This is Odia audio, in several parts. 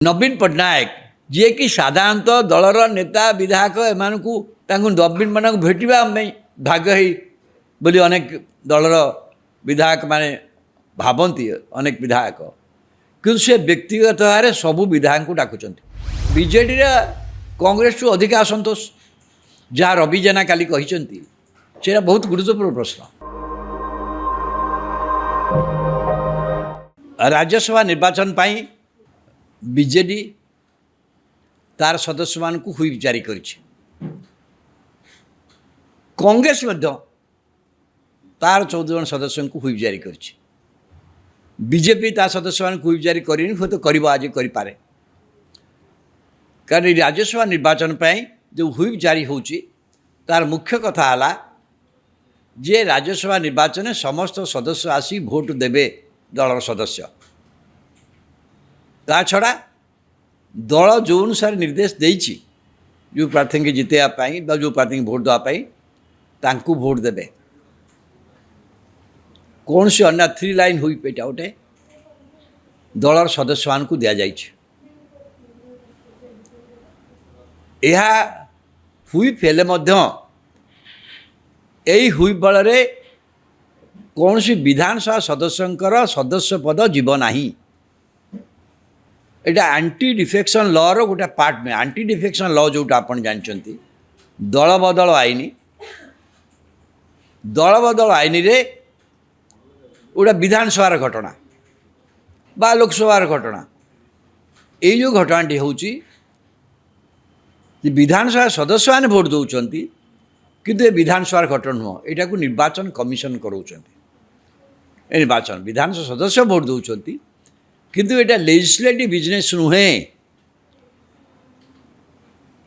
नवीन पट्टनायक जी कि साधारणतः दलर नेता विधायक एमानकु नवीन मान भेटा भाग्य बोली अनेक दलर विधायक माने भावती अनेक विधायक कि से व्यक्तिगत भाव सबू विधायक को डाकुं बीजेडी कांग्रेस टू अधिक असंतोष जहाँ रवि जेना काली कहते से बहुत गुरुत्वपूर्ण प्रश्न। राज्यसभा निर्वाचन पाई बीजेडी तार सदस्य मान को हुई जारी करिछि। कांग्रेस तार 14 जन सदस्य को हुई जारी करिछि। बीजेपी तार सदस्य मान को हुई जारी करिनि हुए तो करिबो आज करिपारे कारण राज्यसभा निर्वाचन पाई जो हुई जारी होछि तार मुख्य कथा हला जे राज्यसभा निर्वाचन समस्त सदस्य आसी भोट देबे दलर सदस्य ता छड़ा दल जो अनुसार निर्देश देइछि जो प्रार्थी के जितेवाई जो प्रार्थी भोट देवाई तांकु भोट देबे कौन से अन्य 3 लाइन हुई पेटा गोटे दलर सदस्य मान को दिया जाइछि। यह हुई फेले मध्य यही हुई बल कौन सी विधानसभा सदस्यंकर सदस्य पद जीव नाही। एटा एंटी डिफेक्शन लॉ रो गोटे पार्ट में एंटी डिफेक्शन लॉ जोटा आपण जानचंती दल बदल आईन रे गोटे विधानसभार घटना बा लोकसभार घटना ये जो घटनाटी होची विधानसभा सदस्य मैंने भोट दौरान किंतु ये विधानसभार घटना नुह यहाँ निर्वाचन कमिशन कराऊँ निर्वाचन विधानसभा सदस्य भोट दौरान किंतु ये लेजिस्लेटिव बिजनेस नुहे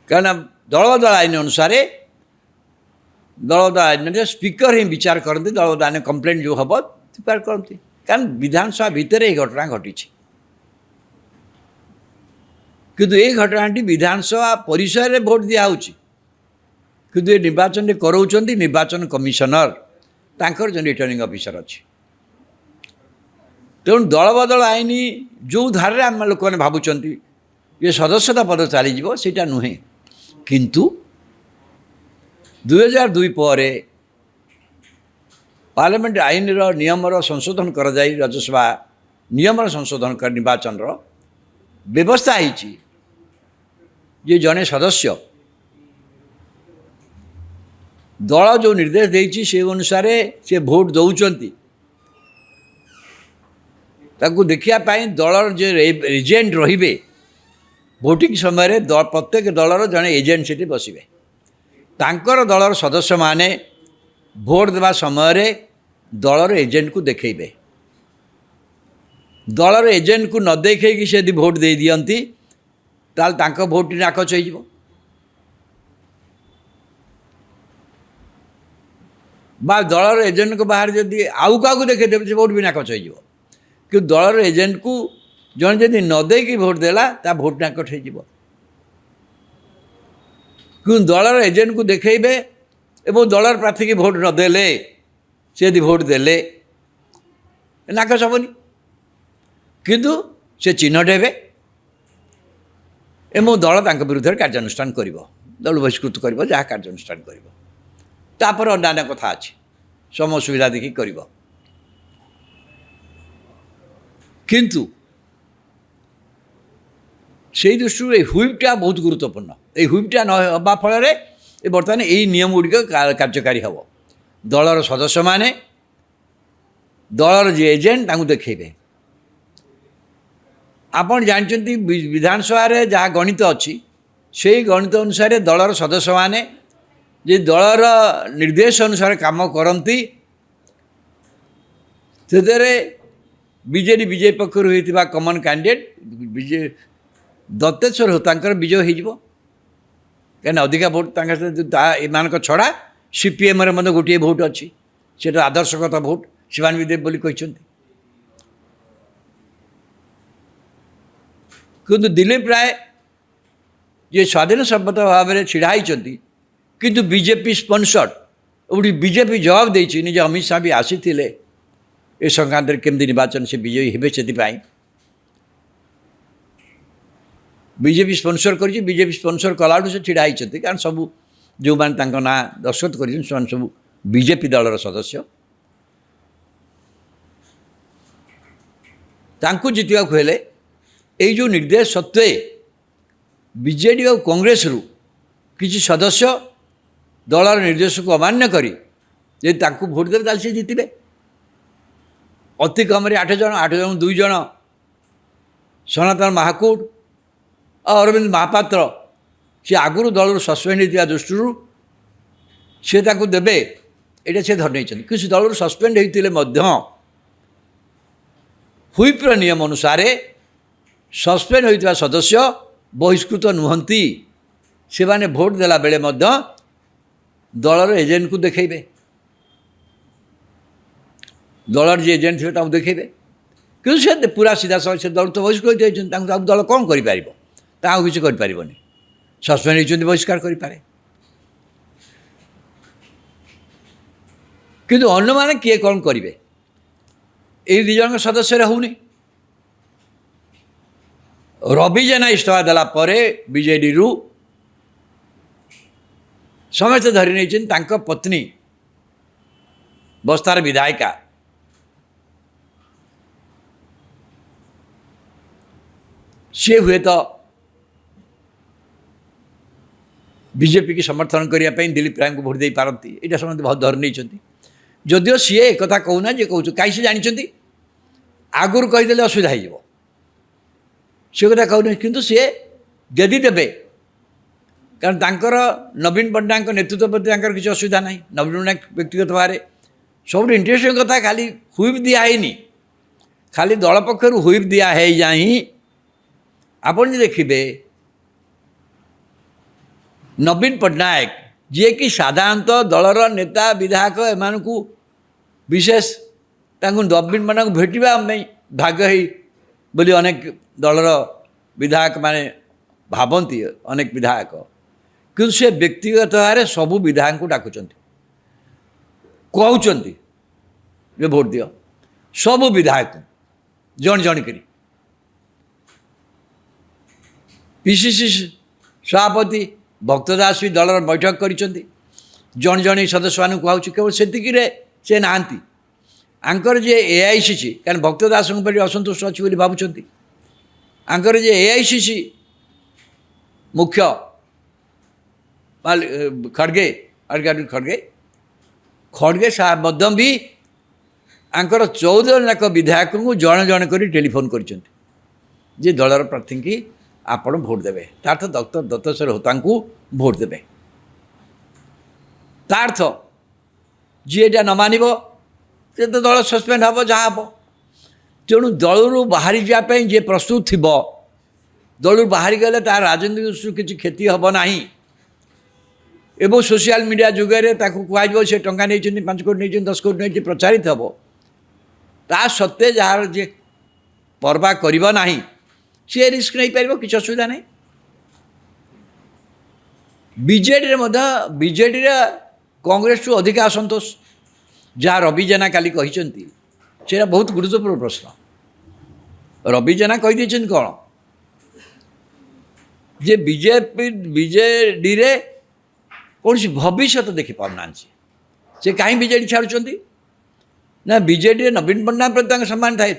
कारण दल आईन अनुसार दल आईन स्पीकर ही विचार करते दल आईन कंप्लेंट जो हम विचार करती कारण विधानसभा भितर ये घटना घटी किंतु ये घटनाटी विधानसभा परिसर में भोट दिया किंतु ये निर्वाचन कराऊँ निर्वाचन कमिशनर तांकर जो रिटर्निंग ऑफिसर अच्छी तेणु दल बदल आईन जो धारे आम लोक मैंने भावुं ये सदस्यता पद चलीज सेटा नुहे किंतु 2002 पर पार्लियामेंट आईन नियम संशोधन कर राज्यसभा नियम संशोधन कर निर्वाचन व्यवस्था है जड़े सदस्य दल जो निर्देश देछि से अनुसार से भोट दौरान ताकू देखापी दलर जो एजेंट रे भोटिंग समय प्रत्येक दलर जड़े एजेंट से बसवे तांकर दलर सदस्य माने भोट देवा समय दलर एजेंट को देखेबे दलर एजेंट को न देखी से यदि भोट दे दियंती ताल तांको भोट नाकच हो बा दलर एजेंट को बाहर जदि आउ क्या देखे देवे से भोट भी नाकच हो कि दलर एजेंट को जन जदि न देकी भोट देला ता भोट नाकट हो कि दलर एजेंट को देखेबे एवं दलर प्रार्थी की भोट नदेले से यदि भोट देले नाकच हेनी किंतु से चिन्ह देवे एवं दल तांक विरुद्ध कार्यानुष्ठान कर दल बहिष्कृत कर जहाँ कार्यानुष्ठान कर अन्य कथा अच्छी समय सुविधा देखी कर किंतु से दृष्टि हुईपटा बहुत गुरुत्वपूर्ण ये हुईपटा नवा फल बर्तमान यही नियम गुड़िक कार्यकारी हम दलर सदस्य माने दलर जो एजेंट तांको देखेबे आपन जानते विधानसभा जहाँ गणित अच्छी से गणित अनुसार दलर सदस्य माने जे दलर निर्देश अनुसार काम करती से बीजेडी विजय पक्षर होता कमन कैंडिडेट विजय दत्तेश्वर तांकर विजय हो कहीं अधिका भोट एम छड़ा सीपीएम गोटे भोट अच्छी से आदर्शगत भोट शिवानी देव बोली कहते किंतु दिलीप राय ये स्वाधीन सभ्यत भाव में छिड़ा किंतु बीजेपी स्पॉन्सर्ड उठी बीजेपी जवाब देछि निज अमित शाह भी आसी ए संक्रांत केमती निर्वाचन से विजयी हे से बीजेपी स्पॉन्सर कर बीजेपी स्पॉन्सर कलाठू से छिड़ा होती कारण सबू जो मैंने ना दस्तखत कर सब बीजेपी दलर सदस्य तांकु जितवा हेले यही जो निर्देश सत्वे बीजेडी और कांग्रेस रु किसी सदस्य दलर निर्देश को अमान्य करी जे तांकु भोट देवे ताल से जीतबे अति कम 8 जन 2 जन सनातन महाकूट और अरविंद महापात्र सी आगुरी दल सस्पेंड होता दृष्टि सी देवे ये से धर नहीं किसी दल सस्पेंड होते हुईप्र नियम अनुसार सस्पेंड होता सदस्य बहिष्कृत नुहंती से माने भोट देला बेले दलर एजेंट को देखेबे दलर जी एजेंट थे देखेबे कि से पूरा सीधा से दल तो बहिष्कृत होती दल कौन कर किसी कर सस्पेंड होती बहिष्कार करें किंतु अन्य माने किए कौन करेंगे ये दुई जन सदस्य होनी रवि जेना इस्तीफा देला बीजेडी रु समस्त धरी नहीं पत्नी बस्तार विधायिका सी हुए तो बीजेपी की समर्थन करने दिलीप राय को भोट दे पारती यहाँ समझते बहुत धर नहीं जदिओ सी एक कथा कहूना जे कहूँ कहीं से जानते आगुरी कहीदे असुविधा हो सी कथा कहूना किंतु सी जदि देवे कारण तांकर नवीन पट्टनायक नेतृत्व प्रति किसी असुविधा ना नवीन पट्टनायक व्यक्तिगत भाव सब इंटरेस्टिंग कथा खाली हुईप दिखाई खाली दल पक्षर हुईप दिखाई जाही आपन देखिए नवीन पट्टनायक जी कि साधारणतः दलर नेता विधायक एम विशेष नवीन मान भेटा भाग्य बोली अनेक दलर विधायक माने भावती अनेक विधायक कि से व्यक्तिगत भाव सबू विधायक को डाकुंट कहते जे भोट दियो सबू विधायक जन जन करी पीसीसी सभापति भक्तदास भी दलर बैठक कर जन जन सदस्य मान कहूँ केवल से नहांती आंकर जे एआईसीसी कारण भक्तदास असंतुष्ट अच्छी भावुं आंकर जे एआईसीसी मुख्य खड़गे खड़गे खड़गे साहब भी आंकर 14 जाक विधायक को जन जन कर टेलीफोन कर दलर प्रार्थी की आपण भोट देवे तार्थ डॉक्टर दत्तेश्वर होता को भोट देवे तार्थ जी एटा न मानिब से तो दल सस्पेंड हम जहाँ हम तेणु दलू बाहरी जावाई जी प्रस्तुत थी दलू बाहरी गले तार राजनीतिक दृष्टि किसी क्षति हम ना एवं सोशल मीडिया जुगे कह से टंका नहीं 5 कोटी नहीं 10 कोटी नहीं प्रचारित हम ता सत्वे जार जे परवा करना सी रिस्क नहीं पार किसी असुविधा नहीं बीजेडी कांग्रेस टू अधिक असंतोष जहाँ रवि जेना काली कहते से बहुत गुरुत्वपूर्ण प्रश्न रवि जेना कहीदे कौन जे बीजेडी रे कौन सी भविष्य देखी पाना से कहीं बीजेडी छाड़ुंट ना बीजेडी नवीन पट्टनायक प्रति सम्मान थाए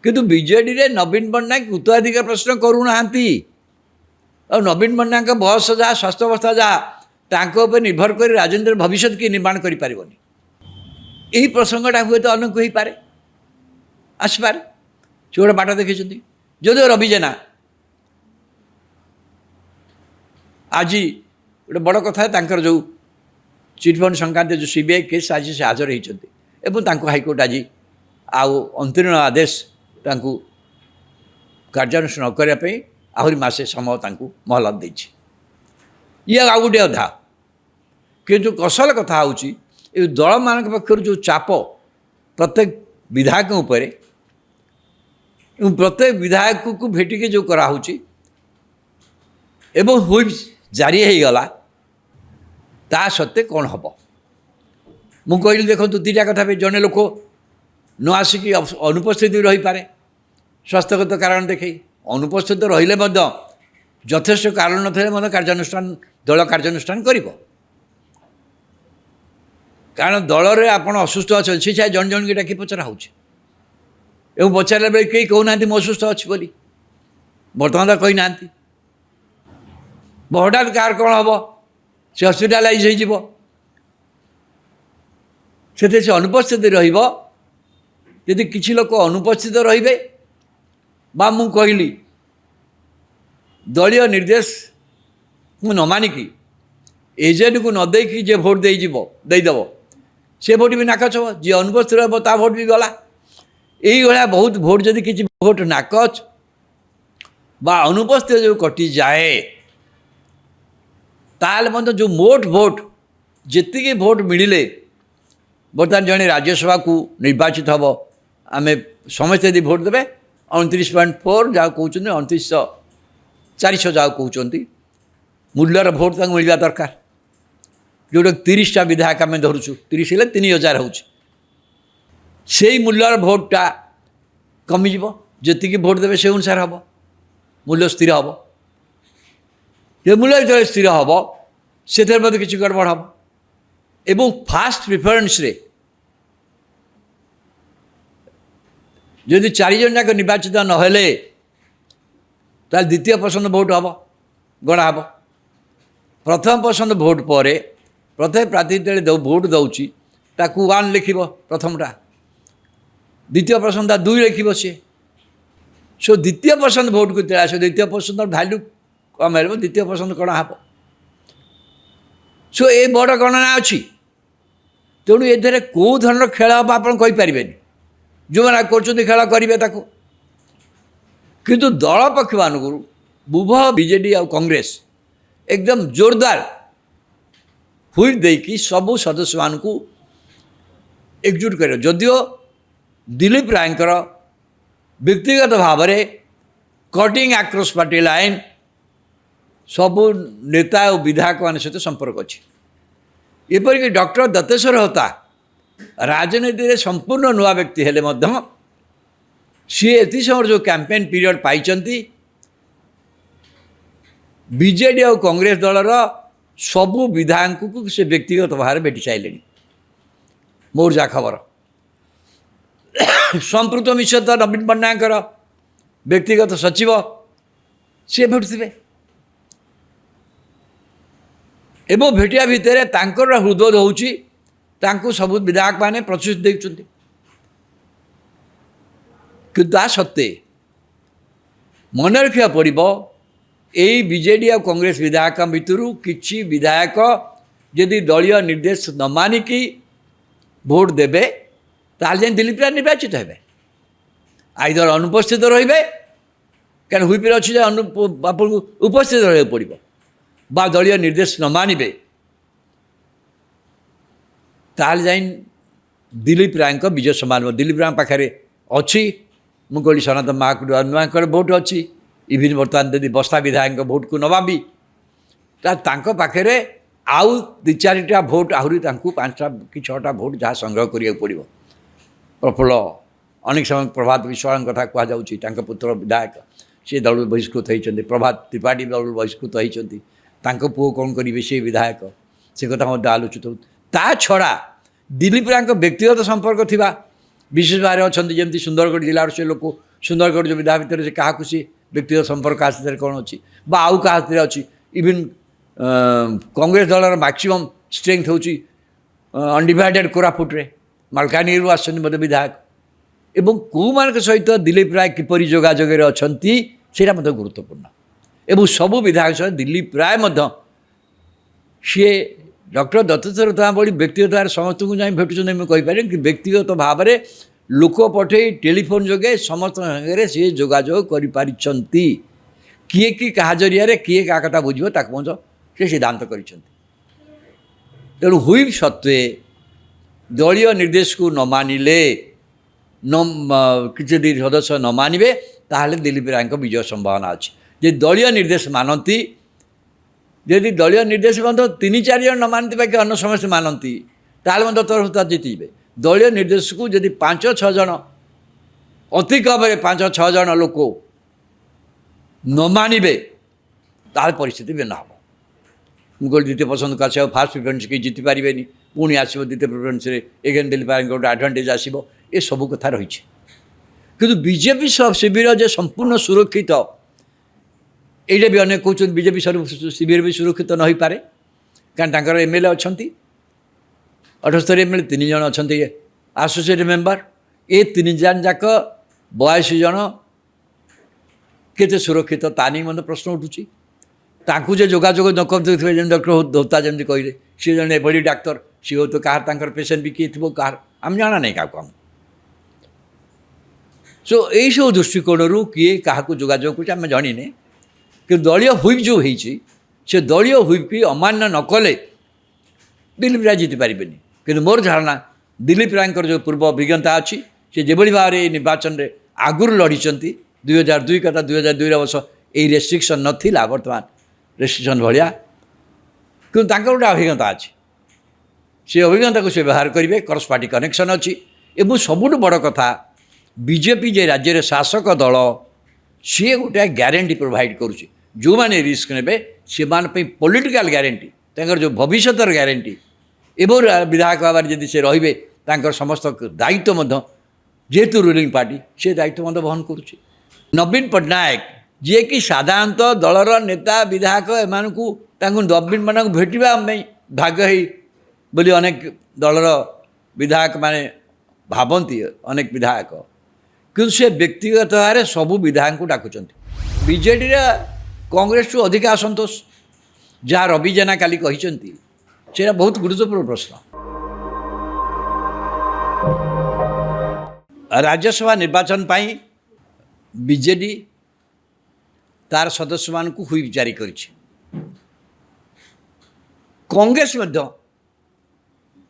किंतु बीजेडी रे नवीन पट्टनायक उत्तराधिकार प्रश्न करूना और नवीन पट्टनायक बयस जहाँ स्वास्थ्य अवस्था जहाँ निर्भर कर राजनीति भविष्य की निर्माण कर यही प्रसंगटा हुए तो अनेक हो पारे आसपारे से गोटे बाट देखी जदिव रवि जेना आज गोटे बड़ कथा जो चिटफंड संक्रांत जो सीबीआई केस आज से हाजर होती हाइकोर्ट आज आउ अंतरीण आदेश कार्यानुष्ठान न करने आहरी मसे समय महलत देछि ये आ गोटे अधा किंतु कौशल कथा हूँ दल मान पक्षर जो चाप प्रत्येक विधायक उपर प्रत्येक विधायक को भेटिके जो कराऊँच एवं हुई जारी हो गला ता सत्वे कौन हम मु कहली देखो दुईटा कथा जड़े लोक न आसिक अनुपस्थित रही पारे स्वास्थ्यगत कारण देखे ଅନୁପସ୍ଥିତ ରହିଲେ ମଧ୍ୟ ଯଥେଷ୍ଟ କାରଣ ନଥିଲେ ମଧ୍ୟ କାର୍ଯ୍ୟାନୁଷ୍ଠାନ ଦଳ କାର୍ଯ୍ୟାନୁଷ୍ଠାନ କରିବ। କାରଣ ଦଳରେ ଆପଣ ଅସୁସ୍ଥ ଅଛନ୍ତି ସେ ଜଣେ ଜଣକି ଡାକି ପଚରା ହେଉଛି ଏବଂ ପଚାରିଲା ବେଳେ କେହି କହୁନାହାନ୍ତି ମୁଁ ଅସୁସ୍ଥ ଅଛି ବୋଲି। ବର୍ତ୍ତମାନ ତ କହିନାହାନ୍ତି। ହଠାତ୍ କାହାର କ'ଣ ହେବ ସେ ହସ୍ପିଟାଲାଇଜ୍ ହେଇଯିବ, ସେଥିରେ ସେ ଅନୁପସ୍ଥିତ ରହିବ। ଯଦି କିଛି ଲୋକ ଅନୁପସ୍ଥିତ ରହିବେ ବା ମୁଁ କହିଲି ଦଳୀୟ ନିର୍ଦ୍ଦେଶକୁ ନ ମାନିକି ଏଜେଣ୍ଟକୁ ନ ଦେଇକି ଯିଏ ଭୋଟ୍ ଦେଇଦେବ ସେ ଭୋଟ୍ ବି ନାକଚ ହେବ, ଯିଏ ଅନୁପସ୍ଥିତ ରହିବ ତା ଭୋଟ୍ ବି ଗଲା। এইଭଳିଆ ବହୁତ ଭୋଟ୍ ଯଦି କିଛି ଭୋଟ୍ ନାକଚ ବା ଅନୁପସ୍ଥିତ ଯେଉଁ କଟିଯାଏ ତାହେଲେ ମଧ୍ୟ ଯେଉଁ ମୋଟ ଭୋଟ୍ ଯେତିକି ଭୋଟ୍ ମିଳିଲେ ବର୍ତ୍ତମାନ ଜଣେ ରାଜ୍ୟସଭାକୁ ନିର୍ବାଚିତ ହେବ, ଆମେ ସମସ୍ତେ ଯଦି ଭୋଟ୍ ଦେବେ 29.4 ଯାହାକୁ କହୁଛନ୍ତି 29,400 ଯାହାକୁ କହୁଛନ୍ତି ମୂଲ୍ୟର ଭୋଟ୍ ତାଙ୍କୁ ମିଳିବା ଦରକାର। ଯେଉଁଟା 30ଟା ବିଧାୟକ ଆମେ ଧରୁଛୁ, 30 ହେଲେ 3,000 ହେଉଛି। ସେଇ ମୂଲ୍ୟର ଭୋଟ୍ଟା କମିଯିବ, ଯେତିକି ଭୋଟ୍ ଦେବେ ସେ ଅନୁସାରେ ହେବ, ମୂଲ୍ୟ ସ୍ଥିର ହେବ। ଯେ ମୂଲ୍ୟ ଯେତେବେଳେ ସ୍ଥିର ହେବ ସେଥିରେ ମଧ୍ୟ କିଛି ଗଡ଼ବଡ଼ ହେବ। ଏବଂ ଫାଷ୍ଟ ପ୍ରିଫରେନ୍ସରେ ଯଦି 4 ଜଣ ଯାକ ନିର୍ବାଚିତ ନହେଲେ ତାହେଲେ ଦ୍ୱିତୀୟ ପସନ୍ଦ ଭୋଟ୍ ହେବ, ଗଣା ହେବ। ପ୍ରଥମ ପସନ୍ଦ ଭୋଟ୍ ପରେ ପ୍ରଥମେ ପ୍ରାର୍ଥୀ ଯେତେବେଳେ ଭୋଟ୍ ଦେଉଛି ତାକୁ 1 ଲେଖିବ ପ୍ରଥମଟା, ଦ୍ୱିତୀୟ ପସନ୍ଦଟା 2 ଲେଖିବ ସିଏ। ସୋ ଦ୍ୱିତୀୟ ପସନ୍ଦ ଭୋଟ୍କୁ ଯେତେବେଳେ ଆସିବ ଦ୍ୱିତୀୟ ପସନ୍ଦର ଭ୍ୟାଲ୍ୟୁ କମ୍ ହେବ, ଦ୍ୱିତୀୟ ପସନ୍ଦ ଗଣା ହେବ। ସୋ ଏ ବଡ଼ ଗଣନା ଅଛି। ତେଣୁ ଏଥିରେ କେଉଁ ଧରଣର ଖେଳ ହେବ ଆପଣ କହିପାରିବେନି। ଯେଉଁମାନେ କରୁଛନ୍ତି ଖେଳ କରିବେ ତାକୁ। କିନ୍ତୁ ଦଳ ପକ୍ଷମାନଙ୍କରୁ ଉଭୟ ବିଜେଡ଼ି ଆଉ କଂଗ୍ରେସ ଏକଦମ ଜୋରଦାର ହୁଇପ୍ ଦେଇକି ସବୁ ସଦସ୍ୟମାନଙ୍କୁ ଏକଜୁଟ କରିବ। ଯଦିଓ ଦିଲ୍ଲୀପ ରାୟଙ୍କର ବ୍ୟକ୍ତିଗତ ଭାବରେ କଟିଂ ଆକ୍ରସ୍ ପାର୍ଟି ଲାଇନ୍ ସବୁ ନେତା ଓ ବିଧାୟକମାନଙ୍କ ସହିତ ସମ୍ପର୍କ ଅଛି। ଏପରିକି ଡକ୍ଟର ଦତ୍ତେଶ୍ୱର ହୋତା ରାଜନୀତିରେ ସମ୍ପୂର୍ଣ୍ଣ ନୂଆ ବ୍ୟକ୍ତି ହେଲେ ମଧ୍ୟ ସିଏ ଏତିକି ସମୟରେ ଯେଉଁ କ୍ୟାମ୍ପେନ୍ ପିରିୟଡ଼ ପାଇଛନ୍ତି ବିଜେଡ଼ି ଆଉ କଂଗ୍ରେସ ଦଳର ସବୁ ବିଧାୟକଙ୍କୁ ସେ ବ୍ୟକ୍ତିଗତ ଭାବରେ ଭେଟି ସାରିଲେଣି। ମୋର ଯାହା ଖବର ସମ୍ପୃକ୍ତ ମିଶ୍ର ତ ନବୀନ ପଟ୍ଟନାୟକଙ୍କର ବ୍ୟକ୍ତିଗତ ସଚିବ ସିଏ ଭେଟୁଥିବେ ଏବଂ ଭେଟିବା ଭିତରେ ତାଙ୍କର ହୃଦୟ ହେଉଛି ତାଙ୍କୁ ସବୁ ବିଧାୟକମାନେ ପ୍ରତିଶ୍ରୁତି ଦେଉଛନ୍ତି। କିନ୍ତୁ ତା ସତ୍ତ୍ୱେ ମନେ ରଖିବାକୁ ପଡ଼ିବ ଏଇ ବିଜେଡ଼ି ଆଉ କଂଗ୍ରେସ ବିଧାୟକ ଭିତରୁ କିଛି ବିଧାୟକ ଯଦି ଦଳୀୟ ନିର୍ଦ୍ଦେଶ ନ ମାନିକି ଭୋଟ୍ ଦେବେ ତାହେଲେ ଯାଇ ଦିଲ୍ଲୀପ ରାୟ ନିର୍ବାଚିତ ହେବେ। ଆଇଦର ଅନୁପସ୍ଥିତ ରହିବେ, କାରଣ ହୁଇପରେ ଅଛି ଯେ ଆପଣଙ୍କୁ ଉପସ୍ଥିତ ରହିବାକୁ ପଡ଼ିବ, ବା ଦଳୀୟ ନିର୍ଦ୍ଦେଶ ନ ମାନିବେ ତାହେଲେ ଯାଇ ଦିଲ୍ଲୀପ ରାୟଙ୍କ ବିଜୟ ସମାନ। ଦିଲ୍ଲୀପ ରାୟ ପାଖରେ ଅଛି, ମୁଁ କହିଲି ସନାତନ ମହାକୁଡ଼ଙ୍କର ଭୋଟ୍ ଅଛି, ଇଭିନ୍ ବର୍ତ୍ତମାନ ଯଦି ବସ୍ତା ବିଧାୟକଙ୍କ ଭୋଟ୍କୁ ନ ଭାବି ତାଙ୍କ ପାଖରେ ଆଉ 2-4ଟା ଭୋଟ୍ ଆହୁରି ତାଙ୍କୁ 5ଟା କି 6ଟା ଭୋଟ୍ ଯାହା ସଂଗ୍ରହ କରିବାକୁ ପଡ଼ିବ। ପ୍ରଫୁଲ୍ଲ ଅନେକ ସମୟ ପ୍ରଭାତ ବିଶ୍ୱାଳଙ୍କ କଥା କୁହାଯାଉଛି, ତାଙ୍କ ପୁତ୍ର ବିଧାୟକ ସେ ଦଳରୁ ବହିଷ୍କୃତ ହୋଇଛନ୍ତି। ପ୍ରଭାତ ତ୍ରିପାଠୀ ଦଳରୁ ବହିଷ୍କୃତ ହୋଇଛନ୍ତି, ତାଙ୍କ ପୁଅ କ'ଣ କରିବେ ସେ ବିଧାୟକ, ସେ କଥା ମଧ୍ୟ ଆଲୋଚିତ ହେଉଛି। ତା ଛଡ଼ା ଦିଲ୍ଲୀପ ରାୟଙ୍କ ବ୍ୟକ୍ତିଗତ ସମ୍ପର୍କ ଥିବା ବିଶେଷ ଭାବରେ ଅଛନ୍ତି, ଯେମିତି ସୁନ୍ଦରଗଡ଼ ଜିଲ୍ଲାର ସେ ଲୋକ, ସୁନ୍ଦରଗଡ଼ ଯେଉଁ ବିଧା ଭିତରେ ସେ କାହାକୁ ସେ ବ୍ୟକ୍ତିଗତ ସମ୍ପର୍କ କାହା ସାଥିରେ କ'ଣ ଅଛି ବା ଆଉ କାହା ସାଥିରେ ଅଛି। ଇଭିନ୍ କଂଗ୍ରେସ ଦଳର ମ୍ୟାକ୍ସିମମ୍ ଷ୍ଟ୍ରେଙ୍ଗଥ୍ ହେଉଛି ଅନଡିଭାଇଡେଡ଼ କୋରାପୁଟରେ, ମାଲକାନଗିରିରୁ ଆସିଛନ୍ତି ମଧ୍ୟ ବିଧାୟକ, ଏବଂ କେଉଁମାନଙ୍କ ସହିତ ଦିଲ୍ଲୀପ ରାୟ କିପରି ଯୋଗାଯୋଗରେ ଅଛନ୍ତି ସେଇଟା ମଧ୍ୟ ଗୁରୁତ୍ୱପୂର୍ଣ୍ଣ। ଏବଂ ସବୁ ବିଧାୟକ ସହିତ ଦିଲ୍ଲୀପ ରାୟ ମଧ୍ୟ ସିଏ ଡକ୍ଟର ଦତ୍ତେଶ୍ୱର ହୋତା ଭଳି ବ୍ୟକ୍ତିଗତ ଭାବରେ ସମସ୍ତଙ୍କୁ ଯାଇ ଭେଟୁଛନ୍ତି ମୁଁ କହିପାରିବି, କି ବ୍ୟକ୍ତିଗତ ଭାବରେ ଲୋକ ପଠାଇ ଟେଲିଫୋନ୍ ଯୋଗେ ସମସ୍ତଙ୍କ ସାଙ୍ଗରେ ସିଏ ଯୋଗାଯୋଗ କରିପାରିଛନ୍ତି। କିଏ କି କାହା ଜରିଆରେ କିଏ କାହା କଥା ବୁଝିବ ତାକୁ ମଧ୍ୟ ସେ ସିଦ୍ଧାନ୍ତ କରିଛନ୍ତି। ତେଣୁ ହୁଇପ୍ ସତ୍ତ୍ୱେ ଦଳୀୟ ନିର୍ଦ୍ଦେଶକୁ ନ ମାନିଲେ କିଛି ଯଦି ସଦସ୍ୟ ନ ମାନିବେ ତାହେଲେ ଦିଲ୍ଲୀପ ରାୟଙ୍କ ବିଜୟ ସମ୍ଭାବନା ଅଛି। ଯଦି ଦଳୀୟ ନିର୍ଦ୍ଦେଶ ମାନନ୍ତି, ଯଦି ଦଳୀୟ ନିର୍ଦ୍ଦେଶ ମଧ୍ୟ 3-4 ଜଣ ନ ମାନନ୍ତି ବାକି ଅନ୍ୟ ସମସ୍ତେ ମାନନ୍ତି ତାହେଲେ ମଧ୍ୟ ତରଫଦାର ଜିତିଯିବେ। ଦଳୀୟ ନିର୍ଦ୍ଦେଶକୁ ଯଦି 5-6 ଜଣ, ଅତି କମରେ 5-6 ଜଣ ଲୋକ न मानिबे तार परिस्थिति भिन्न हम मुझे द्वितीय पसंद को आस फास्ट प्रिफरेन्स कहीं जीति पारे पुणी आसो द्वितीय प्रिफरेन्स एगेन दिल्ली पार्टी गोटे आडभांटेज आसो ये सब कथा रही किंतु बीजेपी शिविर जे संपूर्ण सुरक्षित ये भी अनेक कहते बीजेपी शिविर भी सुरक्षित न हो पारे कारण एमएलए अच्छा 78 एमएलए 3 जन अच्छा आसोसीएट मेम्बर ये 3 जन जाक 82 जन केते सुरक्षित ता नहीं मतलब प्रश्न उठुची ताकू जे जोगाजोग न कर डॉक्टर धोता जमी कहले सी जन एभली डाक्तर सी हो तो कहार पेसेंट भी किए थो कहार आम जाना नहीं क्या आम सो यही सब दृष्टिकोण किए क्या जोगाजोग कर जाने कि दलीय हुईप जो होती से दलीय हुईप की अमान्य न कले दिलीप राय जीति पारे कि मोर धारणा दिलीप राय जो पूर्व अभिज्ञता अच्छी से जो भाव में निर्वाचन में आगुरी लड़ी 2002 कथा 2002 वर्ष यही रेस्ट्रिक्शन नाला बर्तमान रेस्ट्रिक्शन भाया कि गोटे अभिज्ञता अच्छी से अभिज्ञता को से व्यवहार करेंगे क्रॉस पार्टी कनेक्शन अच्छी एवं सबुठ बड़ कथा बीजेपी जे राज्य में शासक दल सी गोटे ग्यारंटी प्रोवाइड करुच्ची जो मैंने रिस्क ने से पॉलिटिकल ग्यारंटी जो भविष्य ग्यारंटी एवं विधायक भाव में से रे समस्त दायित्व जेहेतु रूलिंग पार्टी से दायित्व बहन करुच्ची नवीन पट्टनायक जी कि साधारणतः दलर नेता विधायक एमानकू नवीन मान भेटा भाग्य बोली अनेक दलर विधायक माने भावती अनेक विधायक कि से व्यक्तिगत भाव में सबू विधायक को डाकुंट बीजेडी कांग्रेस टू अधिक असंतोष जहाँ रवि जेना काली कहते से बहुत गुरुत्वपूर्ण प्रश्न राज्यसभा निर्वाचन पाई बीजेडी तार सदस्य मान को हुईप जारी करिछि कांग्रेस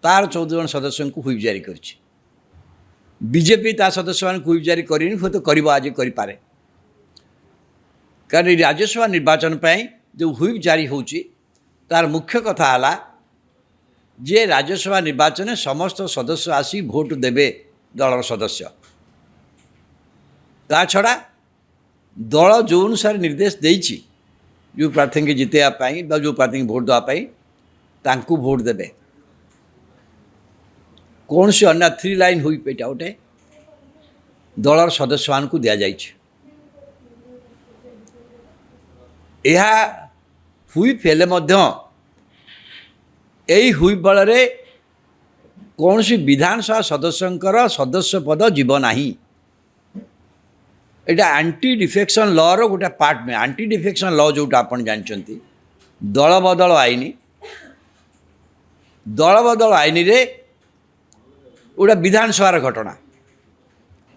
तार 14 जन सदस्य को हुईप जारी करिछि बीजेपी ता सदस्य मान हुईप जारी करिनि तो कर आज करें कारण राज्यसभा निर्वाचन पाई जो हुईप जारी होची तार मुख्य कथा है जे राज्यसभा निर्वाचन में समस्त सदस्य आसी भोट देवे दलर सदस्य ता छड़ा दल जो अनुसार निर्देश देइछि जो प्रार्थी के जितेवाई जो प्रार्थी भोट देवाई तांकू भोट देवे कौन से अन्य 3 लाइन हुई पेटा गोटे दलर सदस्य मान को दि जाइछि यह हुई फेले यही हुई बल कौन सी विधानसभा सदस्यंकर सदस्य पद जीव नाही एटा एंटी डिफेक्शन लॉ रो गोटे पार्ट में एंटी डिफेक्शन लॉ जोटा आपण जानचंती दल बदल आईन रे गोटे विधानसभार घटना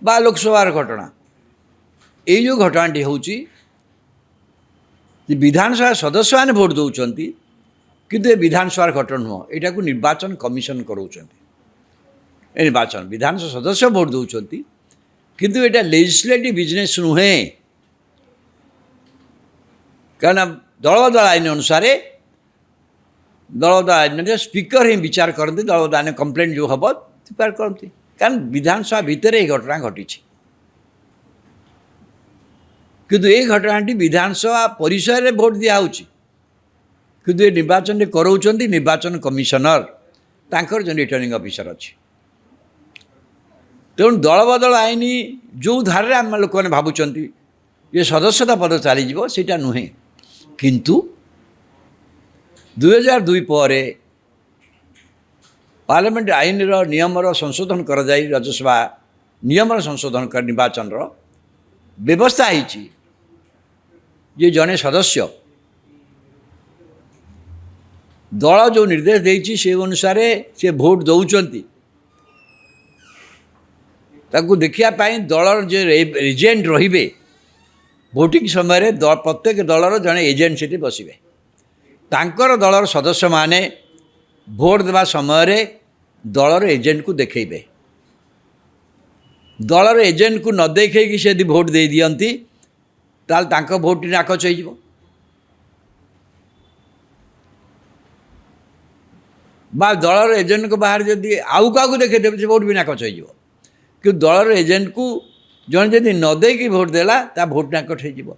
बा लोकसभार घटना ये जो घटनाटी होची विधानसभा सदस्य मैंने भोट दौरान किंतु ये विधानसभा घटना नुह यहाँ निर्वाचन कमिशन कराऊँ निर्वाचन विधानसभा सदस्य भोट दौरान किंतु ये लेजिस्लेटिव बिजनेस नुहे कारण दलबदल आईन अनुसार दलबदल आईन स्पीकर ही विचार करते दलबदल आईन कंप्लेंट जो हम विचार करती कारण विधानसभा भितर ये घटना घटी किंतु ये घटनाटी विधानसभा परिसर में भोट दिया किंतु ये निर्वाचन कराऊँ निर्वाचन कमिशनर तांकर जो रिटर्निंग ऑफिसर अच्छी तेणु दलबदल आईन जो धारे आम लोक मैंने भावुं ये सदस्यता पद चलीज सेटा नुहे किंतु 2002 पर पार्लियामेंट आईन नियम संशोधन कर राज्यसभा नियम संशोधन कर निर्वाचन व्यवस्था है ये जड़े सदस्य दल जो निर्देश देती से अनुसार से भोट दौरान ताकू देखापी दलर जो एजेंट रे भोटिंग समय प्रत्येक दलर जड़े एजेंट से बसवे तांकर दलर सदस्य माने भोट देवा समय दलर एजेंट को देखेबे दलर एजेंट को न देखी से यदि भोट दे दियंती ताल तांको भोट नाकच हो बा दलर एजेंट को बाहर जदि आउ क्या देखे देवे से भोट भी नाकच हो कि दलर एजेंट को जन जदि न देकी भोट देला ता भोट नाकच हो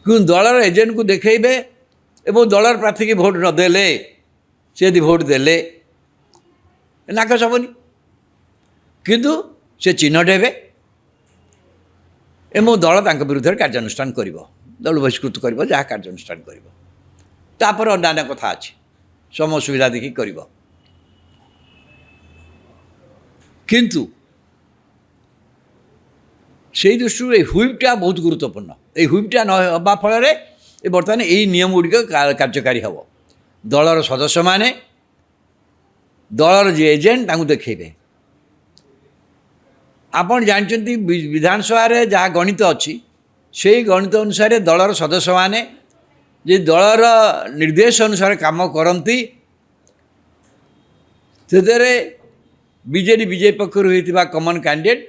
କିନ୍ତୁ ଦଳର ଏଜେଣ୍ଟକୁ ଦେଖେଇବେ ଏବଂ ଦଳର ପ୍ରାର୍ଥୀକି ଭୋଟ୍ ନଦେଲେ ସେ ଯଦି ଭୋଟ୍ ଦେଲେ ନାକଚ ହେବନି, କିନ୍ତୁ ସେ ଚିହ୍ନଟ ହେବେ ଏବଂ ଦଳ ତାଙ୍କ ବିରୁଦ୍ଧରେ କାର୍ଯ୍ୟାନୁଷ୍ଠାନ କରିବ, ଦଳ ବହିଷ୍କୃତ କରିବ, ଯାହା କାର୍ଯ୍ୟାନୁଷ୍ଠାନ କରିବ। ତାପରେ ଅନ୍ୟାନ୍ୟ କଥା ଅଛି, ସମୟ ସୁବିଧା ଦେଖି କରିବ। କିନ୍ତୁ সেই দৃষ্টিରୁ এই হুইপটা ବହୁତ ଗୁରୁତ୍ୱପୂର୍ଣ୍ଣ। এই হুইপଟା ନ ହେବା ଫଳରେ ବର୍ତ୍ତମାନ ଏଇ ନିୟମ ଗୁଡ଼ିକ କାର୍ଯ୍ୟକାରୀ ହେବ। ଦଳର ସଦସ୍ୟମାନେ ଦଳର ଯିଏ ଏଜେଣ୍ଟ ତାଙ୍କୁ ଦେଖେଇବେ। ଆପଣ ଜାଣିଛନ୍ତି ବିଧାନସଭାରେ ଯାହା ଗଣିତ ଅଛି ସେଇ ଗଣିତ ଅନୁସାରେ ଦଳର ସଦସ୍ୟମାନେ ଯେ ଦଳର ନିର୍ଦ୍ଦେଶ ଅନୁସାରେ କାମ କରନ୍ତି, ସେଥିରେ ବିଜେଡ଼ି ବିଜେପି ପକ୍ଷରୁ ହୋଇଥିବା କମନ୍ କ୍ୟାଣ୍ଡିଡେଟ୍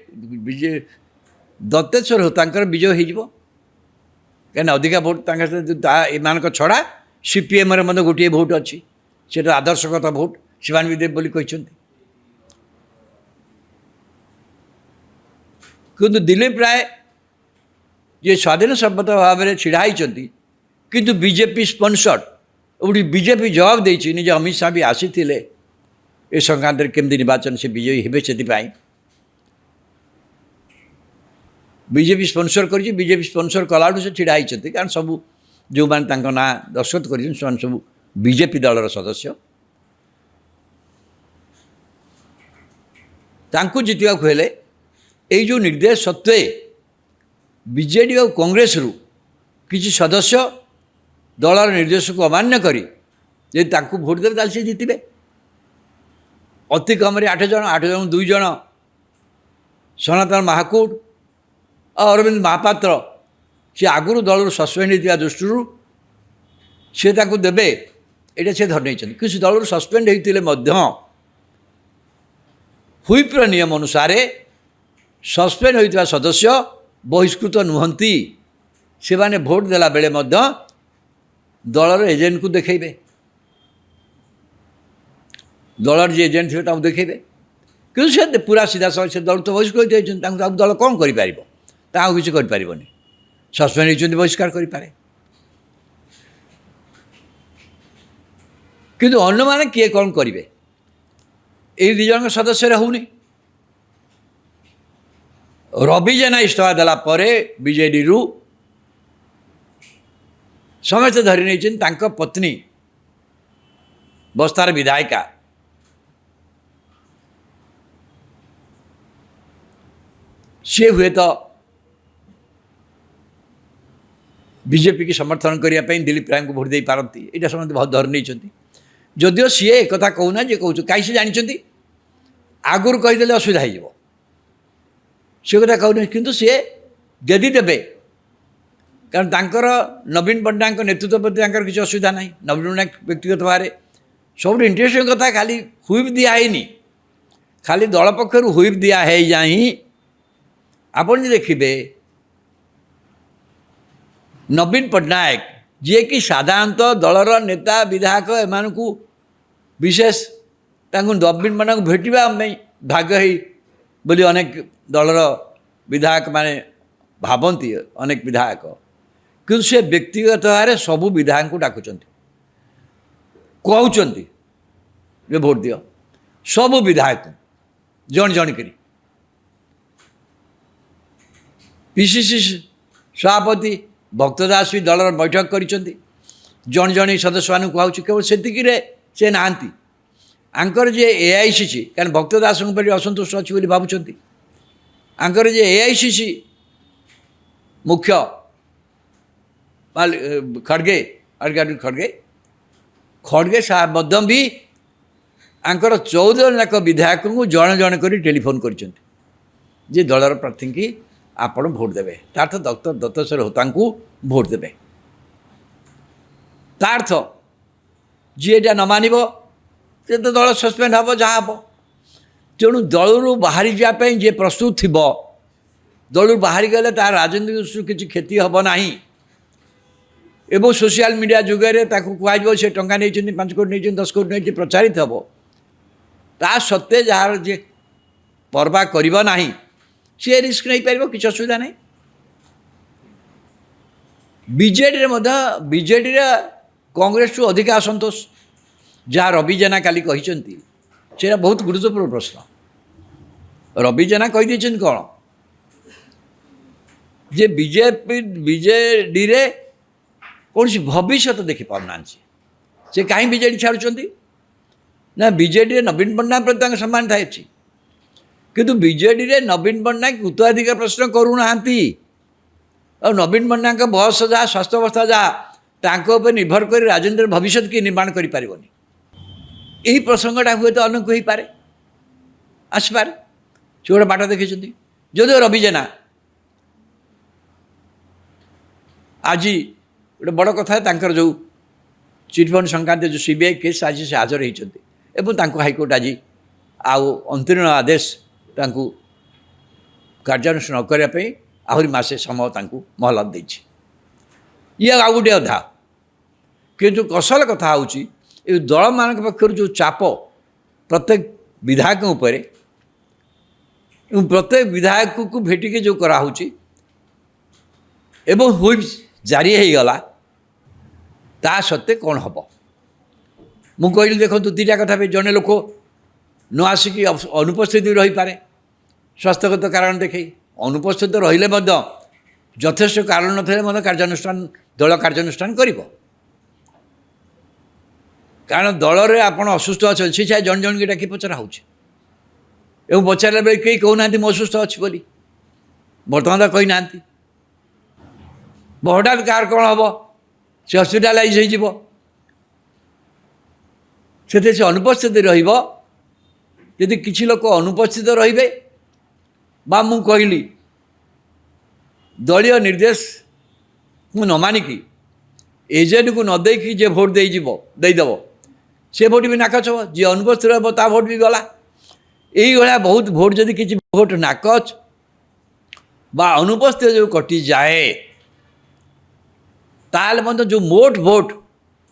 ଦତ୍ତେଶ୍ୱର ତାଙ୍କର ବିଜୟ ହୋଇଯିବ, କାହିଁକିନା ଅଧିକା ଭୋଟ୍ ତାଙ୍କ ଏମାନଙ୍କ ଛଡ଼ା ସିପିଏମ୍ରେ ମଧ୍ୟ ଗୋଟିଏ ଭୋଟ୍ ଅଛି, ସେଇଟା ଆଦର୍ଶଗତ ଭୋଟ୍, ସେମାନେ ବି ଦେବେ ବୋଲି କହିଛନ୍ତି। କିନ୍ତୁ ଦିଲ୍ଲୀପ ରାୟ ଯିଏ ସ୍ୱାଧୀନ ସର୍ବତ ଭାବରେ ଛିଡ଼ା ହୋଇଛନ୍ତି, କିନ୍ତୁ ବିଜେପି ସ୍ପନ୍ସର୍ଡ, ଏଠି ବିଜେପି ଜବାବ ଦେଇଛି, ନିଜେ ଅମିତ ଶାହା ବି ଆସିଥିଲେ ଏ ସଂକ୍ରାନ୍ତରେ କେମିତି ନିର୍ବାଚନ ସେ ବିଜୟୀ ହେବେ, ସେଥିପାଇଁ ବିଜେପି ସ୍ପନ୍ସର କରିଛି। ବିଜେପି ସ୍ପନ୍ସର କଲାଠୁ ସେ ଛିଡ଼ା ହୋଇଛନ୍ତି, କାରଣ ସବୁ ଯେଉଁମାନେ ତାଙ୍କ ନାଁ ଦସ୍ତଖତ କରିଛନ୍ତି ସେମାନେ ସବୁ ବିଜେପି ଦଳର ସଦସ୍ୟ। ତାଙ୍କୁ ଜିତିବାକୁ ହେଲେ ଏଇ ଯେଉଁ ନିର୍ଦ୍ଦେଶ ସତ୍ତ୍ୱେ ବିଜେଡ଼ି ଆଉ କଂଗ୍ରେସରୁ କିଛି ସଦସ୍ୟ ଦଳର ନିର୍ଦ୍ଦେଶକୁ ଅମାନ୍ୟ କରି ଯଦି ତାଙ୍କୁ ଭୋଟ୍ ଦେବେ ତାହେଲେ ସେ ଜିତିବେ। ଅତି କମ୍ରେ 8 ଜଣ, 8 ଜଣ 2 ଜଣ ସନାତନ ମହାକୁଡ଼ ଆଉ ଅରବିନ୍ଦ ମହାପାତ୍ର ସେ ଆଗରୁ ଦଳରୁ ସସ୍ପେଣ୍ଡ ହୋଇଥିବା ଦୃଷ୍ଟିରୁ ସେ ତାଙ୍କୁ ଦେବେ, ଏଇଟା ସେ ଧରି ନେଇଛନ୍ତି। କିଛି ଦଳରୁ ସସ୍ପେଣ୍ଡ ହୋଇଥିଲେ ମଧ୍ୟ ହୁଇପ୍ର ନିୟମ ଅନୁସାରେ ସସ୍ପେଣ୍ଡ ହୋଇଥିବା ସଦସ୍ୟ ବହିଷ୍କୃତ ନୁହନ୍ତି, ସେମାନେ ଭୋଟ୍ ଦେଲା ବେଳେ ମଧ୍ୟ ଦଳର ଏଜେଣ୍ଟକୁ ଦେଖେଇବେ, ଦଳର ଯିଏ ଏଜେଣ୍ଟ ଥିବେ ତାଙ୍କୁ ଦେଖେଇବେ। କିନ୍ତୁ ସେ ପୁରା ସିଧାସଳଖ ସେ ଦଳ ତ ବହିଷ୍କୃତ ହୋଇଛନ୍ତି, ତାଙ୍କୁ ଦଳ କ'ଣ କରିପାରିବ? ତା ଆଉ କିଛି କରିପାରିବନି। ସସ୍ପେଣ୍ଡ ହୋଇଛନ୍ତି, ବହିଷ୍କାର କରିପାରେ। କିନ୍ତୁ ଅନ୍ୟମାନେ କିଏ କ'ଣ କରିବେ? ଏଇ 2 ଜଣଙ୍କ ସଦସ୍ୟରେ ହେଉନି। ରବି ଜେନା ଇସ୍ତଫା ଦେଲା ପରେ ବିଜେଡ଼ିରୁ ସମସ୍ତେ ଧରି ନେଇଛନ୍ତି ତାଙ୍କ ପତ୍ନୀ ବସ୍ତାର ବିଧାୟିକା ସିଏ ହୁଏତ ବିଜେପି କି ସମର୍ଥନ କରିବା ପାଇଁ ଦିଲ୍ଲୀପ ରାୟଙ୍କୁ ଭୋଟ୍ ଦେଇପାରନ୍ତି, ଏଇଟା ସମସ୍ତେ ବହୁତ ଧରି ନେଇଛନ୍ତି। ଯଦିଓ ସିଏ ଏକଥା କହୁନା, ଯେ କହୁଛୁ କାହିଁ ସେ ଜାଣିଛନ୍ତି, ଆଗରୁ କହିଦେଲେ ଅସୁବିଧା ହେଇଯିବ, ସେ କଥା କହୁନି। କିନ୍ତୁ ସିଏ ଯଦି ଦେବେ, କାରଣ ତାଙ୍କର ନବୀନ ପଟ୍ଟନାୟକଙ୍କ ନେତୃତ୍ୱ ପ୍ରତି ତାଙ୍କର କିଛି ଅସୁବିଧା ନାହିଁ। ନବୀନ ପଟ୍ଟନାୟକ ବ୍ୟକ୍ତିଗତ ଭାବରେ ସବୁଠୁ ଇଣ୍ଟରେଷ୍ଟିଂ କଥା, ଖାଲି ହୁଇପ୍ ଦିଆ ହେଇନି, ଖାଲି ଦଳ ପକ୍ଷରୁ ହୁଇପ୍ ଦିଆ ହେଇଯାଇ ଆପଣ ଯଦି ଦେଖିବେ ନବୀନ ପଟ୍ଟନାୟକ ଯିଏକି ସାଧାରଣତଃ ଦଳର ନେତା ବିଧାୟକ ଏମାନଙ୍କୁ ବିଶେଷ ତାଙ୍କୁ ନବୀନମାନଙ୍କୁ ଭେଟିବା ପାଇଁ ଭାଗ୍ୟ ହେଇ ବୋଲି ଅନେକ ଦଳର ବିଧାୟକମାନେ ଭାବନ୍ତି, ଅନେକ ବିଧାୟକ। କିନ୍ତୁ ସେ ବ୍ୟକ୍ତିଗତ ଭାବରେ ସବୁ ବିଧାୟକଙ୍କୁ ଡାକୁଛନ୍ତି, କହୁଛନ୍ତି ଯେ ଭୋଟ୍ ଦିଅ, ସବୁ ବିଧାୟକ ଜଣ ଜଣ କରି। ପିସିସି ସଭାପତି ଭକ୍ତ ଦାସ ବି ଦଳର ବୈଠକ କରିଛନ୍ତି, ଜଣ ଜଣ ସଦସ୍ୟମାନଙ୍କୁ କୁହାଉଛି। କେବଳ ସେତିକିରେ ସେ ନାହାନ୍ତି, ଆଙ୍କର ଯେ ଏଆଇସିସି, କାରଣ ଭକ୍ତ ଦାସଙ୍କ ଉପରେ ଅସନ୍ତୋଷ ଅଛି ବୋଲି ଭାବୁଛନ୍ତି, ଆଙ୍କର ଯେ ଏଆଇସିସି ମୁଖ୍ୟ ଖଡ଼ଗେ ସାହେବ ମଧ୍ୟ ବି ଆଙ୍କର 14 ଜଣ ଯାକ ବିଧାୟକଙ୍କୁ ଜଣ ଜଣ କରି ଟେଲିଫୋନ୍ କରିଛନ୍ତି ଯେ ଦଳର ପ୍ରାର୍ଥୀଙ୍କି ଆପଣ ଭୋଟ୍ ଦେବେ, ତା ଅର୍ଥ ଡକ୍ଟର ଦତ୍ତେଶ୍ୱର ହୋତାଙ୍କୁ ଭୋଟ୍ ଦେବେ। ତା ଅର୍ଥ ଯିଏ ଏଇଟା ନ ମାନିବ ସେ ତ ଦଳ ସସ୍ପେଣ୍ଡ ହେବ, ଯାହା ହେବ। ତେଣୁ ଦଳରୁ ବାହାରି ଯିବା ପାଇଁ ଯିଏ ପ୍ରସ୍ତୁତ ଥିବ, ଦଳରୁ ବାହାରିଗଲେ ତାର ରାଜନୈତିକ ଦୃଷ୍ଟିରୁ କିଛି କ୍ଷତି ହେବ ନାହିଁ ଏବଂ ସୋସିଆଲ ମିଡ଼ିଆ ଯୁଗରେ ତାକୁ କୁହାଯିବ ସେ ଟଙ୍କା ନେଇଛନ୍ତି, 5 କୋଟି ନେଇଛନ୍ତି, 10 କୋଟି ନେଇଛନ୍ତି, ପ୍ରଚାରିତ ହେବ। ତା ସତ୍ତ୍ୱେ ଯାହାର ଯିଏ ପରବା କରିବ ନାହିଁ ସିଏ ରିସ୍କ ନେଇପାରିବ, କିଛି ଅସୁବିଧା ନାହିଁ। ବିଜେଡ଼ିରେ ମଧ୍ୟ ବିଜେଡ଼ିରେ କଂଗ୍ରେସଠୁ ଅଧିକ ଅସନ୍ତୋଷ ଯାହା ରବି ଜେନା କାଲି କହିଛନ୍ତି ସେଇଟା ବହୁତ ଗୁରୁତ୍ୱପୂର୍ଣ୍ଣ ପ୍ରଶ୍ନ। ରବି ଜେନା କହିଦେଇଛନ୍ତି କ'ଣ ଯେ ବିଜେଡ଼ିରେ କୌଣସି ଭବିଷ୍ୟତ ଦେଖିପାରୁନାହାନ୍ତି। ସେ କାହିଁ ବିଜେଡ଼ି ଛାଡ଼ୁଛନ୍ତି ନା ବିଜେଡ଼ିରେ ନବୀନ ପଟ୍ଟନାୟକ ପ୍ରତି ତାଙ୍କ ସମ୍ମାନ ଥାଇଛି, କିନ୍ତୁ ବିଜେଡ଼ିରେ ନବୀନ ପଟ୍ଟନାୟକ ଉତ୍ତରାଧିକାର ପ୍ରଶ୍ନ କରୁନାହାନ୍ତି। ଆଉ ନବୀନ ପଟ୍ଟନାୟକଙ୍କ ବୟସ ଯାହା, ସ୍ୱାସ୍ଥ୍ୟ ଅବସ୍ଥା ଯାହା, ତାଙ୍କ ଉପରେ ନିର୍ଭର କରି ରାଜେନ୍ଦ୍ର ଭବିଷ୍ୟତ କିଏ ନିର୍ମାଣ କରିପାରିବନି। ଏହି ପ୍ରସଙ୍ଗଟା ହୁଏତ ଅନେକ ହୋଇପାରେ, ଆସିପାରେ, ସେ ଗୋଟେ ବାଟ ଦେଖିଛନ୍ତି। ଯଦିଓ ରବି ଜେନା ଆଜି ଗୋଟେ ବଡ଼ କଥା, ତାଙ୍କର ଯେଉଁ ଚିଟ୍ଫଣ୍ଡ ସଂକ୍ରାନ୍ତ ଯେଉଁ ସିବିଆଇ କେସ୍ ଆଜି ସେ ହାଜର ହୋଇଛନ୍ତି ଏବଂ ତାଙ୍କୁ ହାଇକୋର୍ଟ ଆଜି ଆଉ ଅନ୍ତରୀଣ ଆଦେଶ ତାଙ୍କୁ କାର୍ଯ୍ୟାନୁଷ୍ଠାନ ନ କରିବା ପାଇଁ ଆହୁରି ମାସେ ସମୟ ତାଙ୍କୁ ମହଲତ ଦେଇଛି। ଇଏ ଆଉ ଗୋଟିଏ ଅଧା। କିନ୍ତୁ ଅସଲ କଥା ହେଉଛି ଏ ଦଳମାନଙ୍କ ପକ୍ଷରୁ ଯେଉଁ ଚାପ ପ୍ରତ୍ୟେକ ବିଧାୟକ ଉପରେ ଏବଂ ପ୍ରତ୍ୟେକ ବିଧାୟକକୁ ଭେଟିକି ଯେଉଁ କରାହେଉଛି ଏବଂ ହୁଇପ୍ ଜାରି ହୋଇଗଲା, ତା ସତ୍ତ୍ୱେ କ'ଣ ହେବ? ମୁଁ କହିଲି ଦେଖନ୍ତୁ ଦୁଇଟା କଥା ପାଇଁ, ଜଣେ ଲୋକ ନ ଆସିକି ଅନୁପସ୍ଥିତି ରହିପାରେ ସ୍ୱାସ୍ଥ୍ୟଗତ କାରଣ ଦେଖାଇ, ଅନୁପସ୍ଥିତ ରହିଲେ ମଧ୍ୟ ଯଥେଷ୍ଟ କାରଣ ନଥିଲେ ମଧ୍ୟ ଦଳ କାର୍ଯ୍ୟାନୁଷ୍ଠାନ କରିବ। କାରଣ ଦଳରେ ଆପଣ ଅସୁସ୍ଥ ଅଛନ୍ତି, ସେ ଜଣେ ଜଣକି ଡାକି ପଚରା ହେଉଛି ଏବଂ ପଚାରିଲା ବେଳେ କେହି କହୁନାହାନ୍ତି ମୁଁ ଅସୁସ୍ଥ ଅଛି ବୋଲି, ବର୍ତ୍ତମାନ ତ କହିନାହାନ୍ତି। ହଠାତ୍ କାହାର କ'ଣ ହେବ, ସେ ହସ୍ପିଟାଲାଇଜ୍ ହୋଇଯିବ, ସେଥିରେ ସେ ଅନୁପସ୍ଥିତ ରହିବ। ଯଦି କିଛି ଲୋକ ଅନୁପସ୍ଥିତ ରହିବେ ବା ମୁଁ କହିଲି ଦଳୀୟ ନିର୍ଦ୍ଦେଶକୁ ନ ମାନିକି ଏଜେଣ୍ଟକୁ ନ ଦେଇକି ଯିଏ ଭୋଟ୍ ଦେଇଦେବ, ସେ ଭୋଟ୍ ବି ନାକଚ ହେବ। ଯିଏ ଅନୁପସ୍ଥିତ ରହିବ ତା ଭୋଟ୍ ବି ଗଲା। এইଭଳିଆ ବହୁତ ଭୋଟ୍ ଯଦି କିଛି ଭୋଟ୍ ନାକଚ ବା ଅନୁପସ୍ଥିତ ଯେଉଁ କଟିଯାଏ, ତାହେଲେ ମଧ୍ୟ ଯେଉଁ ମୋଟ ଭୋଟ୍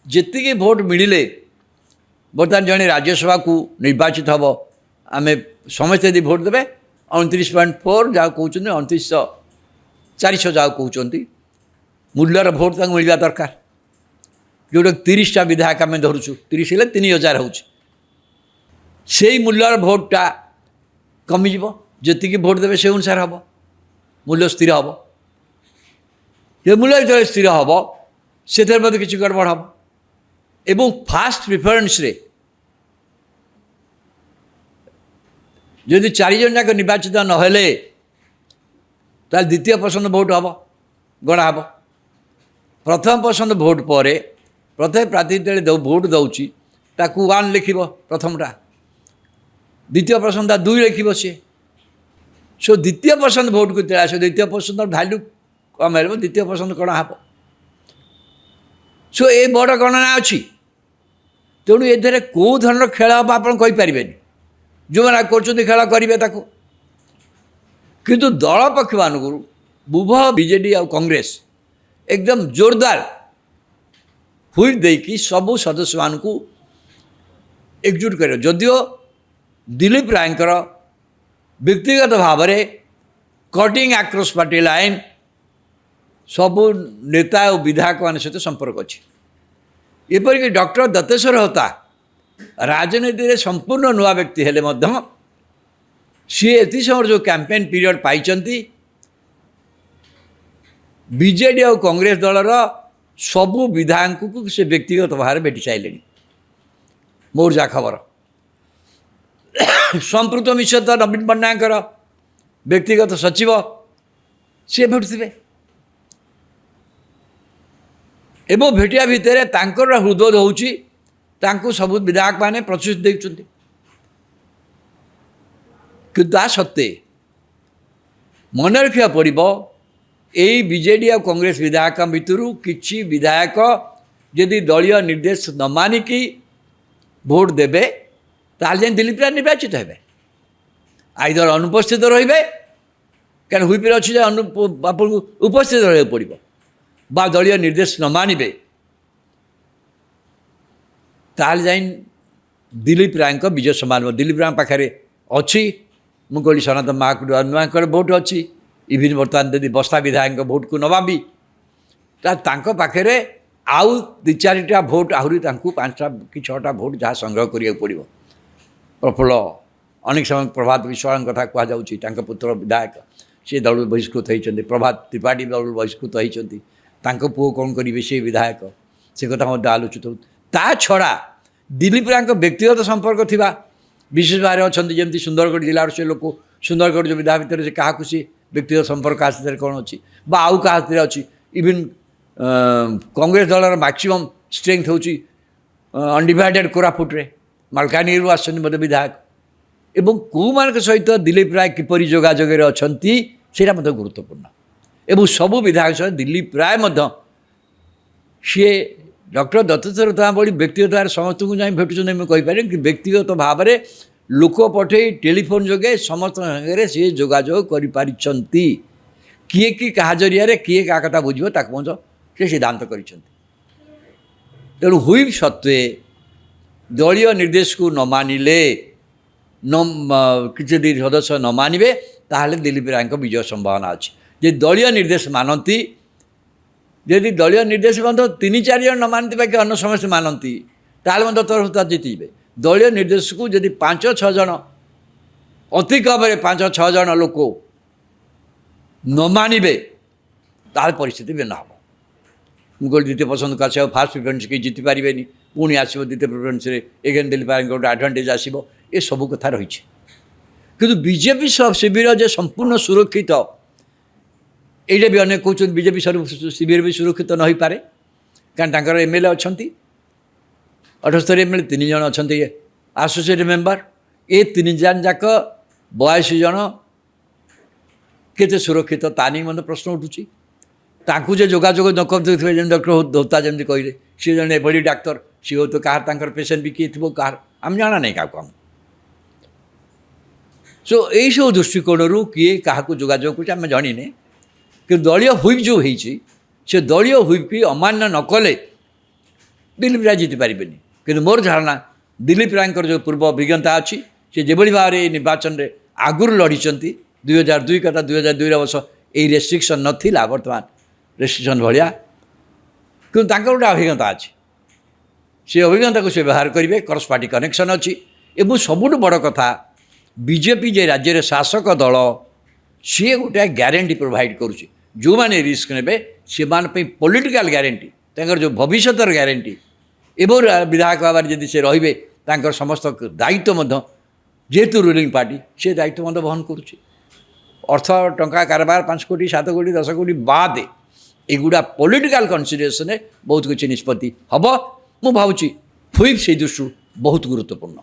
ଯେତିକି ଭୋଟ୍ ମିଳିଲେ ବର୍ତ୍ତମାନ ଜଣେ ରାଜ୍ୟସଭାକୁ ନିର୍ବାଚିତ ହେବ, ଆମେ ସମସ୍ତେ ଯଦି ଭୋଟ୍ ଦେବେ 29.4 ଯାହାକୁ କହୁଛନ୍ତି, 29,400 ଯାହାକୁ କହୁଛନ୍ତି, ମୂଲ୍ୟର ଭୋଟ୍ ତାଙ୍କୁ ମିଳିବା ଦରକାର। ଯେଉଁଟା 30ଟା ବିଧାୟକ ଆମେ ଧରୁଛୁ, 30 ହେଲେ 3,000 ହେଉଛି। ସେଇ ମୂଲ୍ୟର ଭୋଟ୍ଟା କମିଯିବ, ଯେତିକି ଭୋଟ୍ ଦେବେ ସେ ଅନୁସାରେ ହେବ, ମୂଲ୍ୟ ସ୍ଥିର ହେବ। ଏ ମୂଲ୍ୟ ଯେତେବେଳେ ସ୍ଥିର ହେବ ସେଥିରେ ମଧ୍ୟ କିଛି ଗଡ଼ବଡ଼ ହେବ ଏବଂ ଫାଷ୍ଟ ପ୍ରିଫରେନ୍ସରେ ଯଦି 4 ଜଣ ଯାକ ନିର୍ବାଚିତ ନହେଲେ ତାହେଲେ ଦ୍ୱିତୀୟ ପସନ୍ଦ ଭୋଟ୍ ହେବ, ଗଣା ହେବ। ପ୍ରଥମ ପସନ୍ଦ ଭୋଟ୍ ପରେ ପ୍ରତ୍ୟେକ ପ୍ରାର୍ଥୀ ଯେତେବେଳେ ଭୋଟ୍ ଦେଉଛି ତାକୁ 1 ଲେଖିବ ପ୍ରଥମଟା, ଦ୍ୱିତୀୟ ପସନ୍ଦଟା 2 ଲେଖିବ ସିଏ। ସୋ ଦ୍ୱିତୀୟ ପସନ୍ଦ ଭୋଟ୍କୁ ଯେତେବେଳେ ଆସିବ, ଦ୍ୱିତୀୟ ପସନ୍ଦର ଭ୍ୟାଲ୍ୟୁ କମ୍ ହେବ, ଦ୍ୱିତୀୟ ପସନ୍ଦ ଗଣା ହେବ। ସୋ ଏ ବଡ଼ ଗଣନା ଅଛି। ତେଣୁ ଏଥିରେ କେଉଁ ଧରଣର ଖେଳ ହେବ ଆପଣ କହିପାରିବେନି। ଯେଉଁମାନେ କରୁଛନ୍ତି ଖେଳ କରିବେ ତାକୁ, କିନ୍ତୁ ଦଳ ପକ୍ଷମାନଙ୍କୁ ଉଭୟ ବିଜେଡ଼ି ଆଉ କଂଗ୍ରେସ ଏକଦମ ଜୋରଦାର ହୁଇପ୍ ଦେଇକି ସବୁ ସଦସ୍ୟମାନଙ୍କୁ ଏକଜୁଟ କରିବ। ଯଦିଓ ଦିଲ୍ଲୀପ ରାୟଙ୍କର ବ୍ୟକ୍ତିଗତ ଭାବରେ କଟିଂ ଆକ୍ରସ୍ ପାର୍ଟି ଲାଇନ୍ ସବୁ ନେତା ଓ ବିଧାୟକମାନଙ୍କ ସହିତ ସମ୍ପର୍କ ଅଛି। ଏପରିକି ଡକ୍ଟର ଦତ୍ତେଶ୍ୱର ହୋତା ରାଜନୀତିରେ ସମ୍ପୂର୍ଣ୍ଣ ନୂଆ ବ୍ୟକ୍ତି ହେଲେ ମଧ୍ୟ ସିଏ ଏତି ସମୟରେ ଯେଉଁ କ୍ୟାମ୍ପେନ୍ ପିରିୟଡ଼ ପାଇଛନ୍ତି, ବିଜେଡ଼ି ଆଉ କଂଗ୍ରେସ ଦଳର ସବୁ ବିଧାୟକଙ୍କୁ ସେ ବ୍ୟକ୍ତିଗତ ଭାବରେ ଭେଟି ସାରିଲେଣି। ମୋର ଯାହା ଖବର, ସମ୍ପୃକ୍ତ ମିଶ୍ର ତ ନବୀନ ପଟ୍ଟନାୟକଙ୍କର ବ୍ୟକ୍ତିଗତ ସଚିବ, ସିଏ ଭେଟୁଥିବେ ଏବଂ ଭେଟିବା ଭିତରେ ତାଙ୍କର ହୃଦବୋଧ ହେଉଛି ତାଙ୍କୁ ସବୁ ବିଧାୟକମାନେ ପ୍ରତିଶ୍ରୁତି ଦେଉଛନ୍ତି। କିନ୍ତୁ ତା ସତ୍ତ୍ୱେ ମନେ ରଖିବାକୁ ପଡ଼ିବ, ଏଇ ବିଜେଡ଼ି ଆଉ କଂଗ୍ରେସ ବିଧାୟକ ଭିତରୁ କିଛି ବିଧାୟକ ଯଦି ଦଳୀୟ ନିର୍ଦ୍ଦେଶ ନ ମାନିକି ଭୋଟ୍ ଦେବେ, ତାହେଲେ ଯାଇ ଦିଲ୍ଲୀପ ରାୟ ନିର୍ବାଚିତ ହେବେ। ଆଇଦର ଅନୁପସ୍ଥିତ ରହିବେ, କାରଣ ହୁଇପ୍ରେ ଅଛି ଯେ ଆପଣଙ୍କୁ ଉପସ୍ଥିତ ରହିବାକୁ ପଡ଼ିବ, ବା ଦଳୀୟ ନିର୍ଦ୍ଦେଶ ନ ମାନିବେ, ତାହେଲେ ଯାଇ ଦିଲ୍ଲୀପ ରାୟଙ୍କ ବିଜୟ ସମାନ। ଦିଲ୍ଲୀପ ରାୟ ପାଖରେ ଅଛି, ମୁଁ କହିଲି ସନାତନ ମହାକୁଡ଼ଙ୍କର ଭୋଟ୍ ଅଛି, ଇଭିନ୍ ବର୍ତ୍ତମାନ ଯଦି ବସ୍ତା ବିଧାୟକଙ୍କ ଭୋଟ୍କୁ ନେବା ବି ତାଙ୍କ ପାଖରେ ଆଉ 2-4ଟା ଭୋଟ ଆହୁରି ତାଙ୍କୁ 5ଟା କି 6ଟା ଭୋଟ ଯାହା ସଂଗ୍ରହ କରିବାକୁ ପଡ଼ିବ। ପ୍ରଫୁଲ୍ଲ ଅନେକ ସମୟ ପ୍ରଭାତ ବିଶ୍ୱାଳଙ୍କ କଥା କୁହାଯାଉଛି, ତାଙ୍କ ପୁତ୍ର ବିଧାୟକ ସେ ଦଳରୁ ବହିଷ୍କୃତ ହୋଇଛନ୍ତି। ପ୍ରଭାତ ତ୍ରିପାଠୀ ଦଳରୁ ବହିଷ୍କୃତ ହୋଇଛନ୍ତି। ତାଙ୍କ ପୁଅ କ'ଣ କରିବେ ସେ ବିଧାୟକ, ସେ କଥା ମଧ୍ୟ ଆଲୋଚିତ ହେଉଛି। ତା ଛଡ଼ା ଦିଲ୍ଲୀପ ରାୟଙ୍କ ବ୍ୟକ୍ତିଗତ ସମ୍ପର୍କ ଥିବା ବିଶେଷ ଭାବରେ ଅଛନ୍ତି, ଯେମିତି ସୁନ୍ଦରଗଡ଼ ଜିଲ୍ଲାର ସେ ଲୋକ, ସୁନ୍ଦରଗଡ଼ ଯେଉଁ ବିଧା ଭିତରେ ସେ କାହାକୁ ସେ ବ୍ୟକ୍ତିଗତ ସମ୍ପର୍କ କାହା ସାଥିରେ କ'ଣ ଅଛି ବା ଆଉ କାହା ସାଥିରେ ଅଛି। ଇଭିନ୍ କଂଗ୍ରେସ ଦଳର ମ୍ୟାକ୍ସିମମ୍ ଷ୍ଟ୍ରେଙ୍ଗଥ ହେଉଛି ଅନଡିଭାଇଡେଡ଼ କୋରାପୁଟରେ, ମାଲକାନଗିରିରୁ ଆସିଛନ୍ତି ମଧ୍ୟ ବିଧାୟକ, ଏବଂ କେଉଁମାନଙ୍କ ସହିତ ଦିଲ୍ଲୀପ ରାୟ କିପରି ଯୋଗାଯୋଗରେ ଅଛନ୍ତି ସେଇଟା ମଧ୍ୟ ଗୁରୁତ୍ୱପୂର୍ଣ୍ଣ। ଏବଂ ସବୁ ବିଧାୟକ ସହିତ ଦିଲ୍ଲୀପ ରାୟ ମଧ୍ୟ ସିଏ ଡକ୍ଟର ଦତ୍ତାତ୍ରେୟ ଭଳି ବ୍ୟକ୍ତିଗତ ଭାବରେ ସମସ୍ତଙ୍କୁ ଯାଇ ଭେଟୁଛନ୍ତି ମୁଁ କହିପାରିବି, କି ବ୍ୟକ୍ତିଗତ ଭାବରେ ଲୋକ ପଠାଇ ଟେଲିଫୋନ୍ ଯୋଗେ ସମସ୍ତଙ୍କ ସାଙ୍ଗରେ ସିଏ ଯୋଗାଯୋଗ କରିପାରିଛନ୍ତି। କିଏ କି କାହା ଜରିଆରେ କିଏ କାହା କଥା ବୁଝିବ ତାକୁ ମଧ୍ୟ ସେ ସିଦ୍ଧାନ୍ତ କରିଛନ୍ତି। ତେଣୁ ହୁଇପ୍ ସତ୍ତ୍ୱେ ଦଳୀୟ ନିର୍ଦ୍ଦେଶକୁ ନ ମାନିଲେ କିଛି ଯଦି ସଦସ୍ୟ ନ ମାନିବେ ତାହେଲେ ଦିଲ୍ଲୀପ ରାୟଙ୍କ ବିଜୟ ସମ୍ଭାବନା ଅଛି। ଯେ ଦଳୀୟ ନିର୍ଦ୍ଦେଶ ମାନନ୍ତି, ଯଦି ଦଳୀୟ ନିର୍ଦ୍ଦେଶ ମଧ୍ୟ 3-4 ଜଣ ନ ମାନନ୍ତି ବାକି ଅନ୍ୟ ସମସ୍ତେ ମାନନ୍ତି ତାହେଲେ ମଧ୍ୟ ତରଫଦାର ଜିତିଯିବେ। ଦଳୀୟ ନିର୍ଦ୍ଦେଶକୁ ଯଦି 5-6 ଜଣ, ଅତି କମରେ 5-6 ଜଣ ଲୋକ ନ ମାନିବେ ତାହେଲେ ପରିସ୍ଥିତି ଭିନ୍ନ ହେବ। ମୁଁ କହିଲି ଦ୍ୱିତୀୟ ପସନ୍ଦକୁ ଆସିବ, ଫାର୍ଷ୍ଟ ପ୍ରିଫରେନ୍ସ କେହି ଜିତିପାରିବେନି, ପୁଣି ଆସିବ ଦ୍ୱିତୀୟ ପ୍ରିଫରେନ୍ସରେ ଏଗେନ୍ ଦିଲ୍ଲୀପ ରାୟଙ୍କ ଗୋଟେ ଆଡ଼ଭାଣ୍ଟେଜ୍ ଆସିବ, ଏସବୁ କଥା ରହିଛି। କିନ୍ତୁ ବିଜେପି ଶିବିର ଯେ ସମ୍ପୂର୍ଣ୍ଣ ସୁରକ୍ଷିତ, ଏଇଟା ବି ଅନେକ କହୁଛନ୍ତି ବିଜେପି ଶିବିର ବି ସୁରକ୍ଷିତ ନ ହୋଇପାରେ, କାରଣ ତାଙ୍କର MLA ଅଛନ୍ତି 78 MLA, 3 ଜଣ ଅଛନ୍ତି ଆସୋସିଏଟ୍ ମେମ୍ବର। ଏ 3 ଜଣ ଯାକ 82 ଜଣ କେତେ ସୁରକ୍ଷିତ ତା ନେଇ ମଧ୍ୟ ପ୍ରଶ୍ନ ଉଠୁଛି। ତାଙ୍କୁ ଯେ ଯୋଗାଯୋଗ ନ କରୁଥିବେ, ଯେମିତି ଡକ୍ଟର ଦତ୍ତା ଯେମିତି କହିଲେ, ସିଏ ଜଣେ ଏଭଳି ଡାକ୍ତର, ସିଏ ହୁଏତ କାହାର ତାଙ୍କର ପେସେଣ୍ଟ ବି କିଏ ଥିବ କାହାର ଆମେ ଜଣା ନାହିଁ କାହାକୁ ଆମ। ସୋ ଏଇସବୁ ଦୃଷ୍ଟିକୋଣରୁ କିଏ କାହାକୁ ଯୋଗାଯୋଗ କରୁଛି ଆମେ ଜାଣିନେ। କିନ୍ତୁ ଦଳୀୟ ହୁଇପ୍ ଯେଉଁ ହେଇଛି, ସେ ଦଳୀୟ ହୁଇପ୍କି ଅମାନ୍ୟ ନ କଲେ ଦିଲ୍ଲୀପ ରାୟ ଜିତିପାରିବେନି। କିନ୍ତୁ ମୋର ଧାରଣା ଦିଲ୍ଲୀପ ରାୟଙ୍କର ଯେଉଁ ପୂର୍ବ ଅଭିଜ୍ଞତା ଅଛି, ସେ ଯେଭଳି ଭାବରେ ଏଇ ନିର୍ବାଚନରେ ଆଗରୁ ଲଢ଼ିଛନ୍ତି 2002 କଥା 2002 ବର୍ଷ ଏଇ ରେଷ୍ଟ୍ରିକ୍ସନ୍ ନଥିଲା, ବର୍ତ୍ତମାନ ରେଷ୍ଟ୍ରିକ୍ସନ୍ ଭଳିଆ, କିନ୍ତୁ ତାଙ୍କର ଗୋଟେ ଅଭିଜ୍ଞତା ଅଛି। ସେ ଅଭିଜ୍ଞତାକୁ ସେ ବ୍ୟବହାର କରିବେ, କ୍ରସ୍ ପାର୍ଟି କନେକ୍ସନ୍ ଅଛି। ଏବଂ ସବୁଠୁ ବଡ଼ କଥା, ବିଜେପି ଯେ ରାଜ୍ୟରେ ଶାସକ ଦଳ, ସିଏ ଗୋଟେ ଗ୍ୟାରେଣ୍ଟି ପ୍ରୋଭାଇଡ଼ କରୁଛି। ଯେଉଁମାନେ ରିସ୍କ ନେବେ ସେମାନଙ୍କ ପାଇଁ ପଲିଟିକାଲ ଗ୍ୟାରେଣ୍ଟି, ତାଙ୍କର ଯେଉଁ ଭବିଷ୍ୟତର ଗ୍ୟାରେଣ୍ଟି, ଏବଂ ବିଧାୟକ ଭାବରେ ଯଦି ସେ ରହିବେ ତାଙ୍କର ସମସ୍ତ ଦାୟିତ୍ୱ ମଧ୍ୟ, ଯେହେତୁ ରୁଲିଂ ପାର୍ଟି, ସେ ଦାୟିତ୍ୱ ମଧ୍ୟ ବହନ କରୁଛି। ଅର୍ଥ ଟଙ୍କା କାରବାର 5 କୋଟି 7 କୋଟି 10 କୋଟି ବାଦ ଏଗୁଡ଼ା ପଲିଟିକାଲ କନସିଡରେସନରେ ବହୁତ କିଛି ନିଷ୍ପତ୍ତି ହେବ। ମୁଁ ଭାବୁଛି ହୁଇପ୍ ସେଇ ଦୃଷ୍ଟିରୁ ବହୁତ ଗୁରୁତ୍ୱପୂର୍ଣ୍ଣ।